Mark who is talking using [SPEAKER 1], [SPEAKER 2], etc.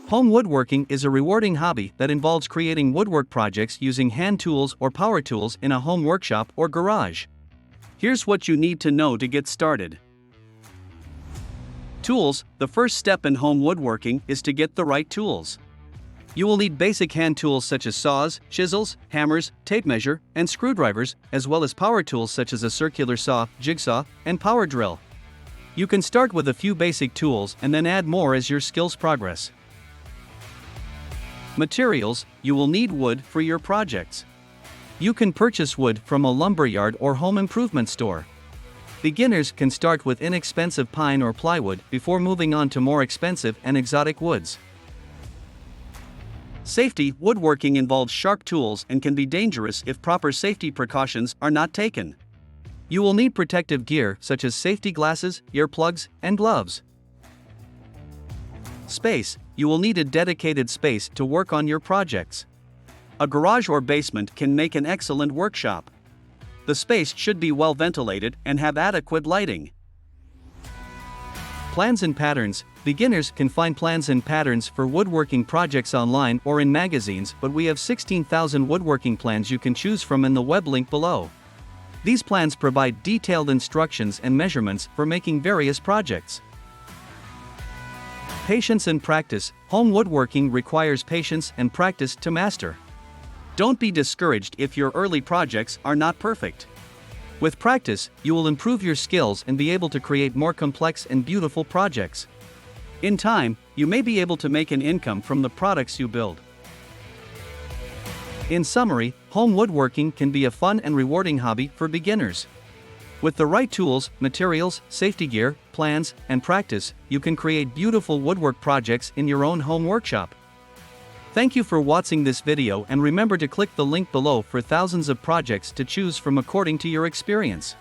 [SPEAKER 1] Home woodworking is a rewarding hobby that involves creating woodwork projects using hand tools or power tools in a home workshop or garage. Here's what you need to know to get started. Tools. The first step in home woodworking is to get the right tools. You will need basic hand tools such as saws, chisels, hammers, tape measure, and screwdrivers, as well as power tools such as a circular saw, jigsaw, and power drill. You can start with a few basic tools and then add more as your skills progress. Materials. You will need wood for your projects. You can purchase wood from a lumberyard or home improvement store. Beginners can start with inexpensive pine or plywood before moving on to more expensive and exotic woods. Safety. Woodworking involves sharp tools and can be dangerous if proper safety precautions are not taken. You will need protective gear such as safety glasses, earplugs, and gloves. Space. You will need a dedicated space to work on your projects. A garage or basement can make an excellent workshop. The space should be well ventilated and have adequate lighting. Plans and patterns. Beginners can find plans and patterns for woodworking projects online or in magazines, but we have 16,000 woodworking plans you can choose from in the web link below. These plans provide detailed instructions and measurements for making various projects. Patience and practice. Home woodworking requires patience and practice to master. Don't be discouraged if your early projects are not perfect. With practice, you will improve your skills and be able to create more complex and beautiful projects. In time, you may be able to make an income from the products you build. In summary, home woodworking can be a fun and rewarding hobby for beginners. With the right tools, materials, safety gear, plans, and practice, you can create beautiful woodwork projects in your own home workshop. Thank you for watching this video, and remember to click the link below for thousands of projects to choose from according to your experience.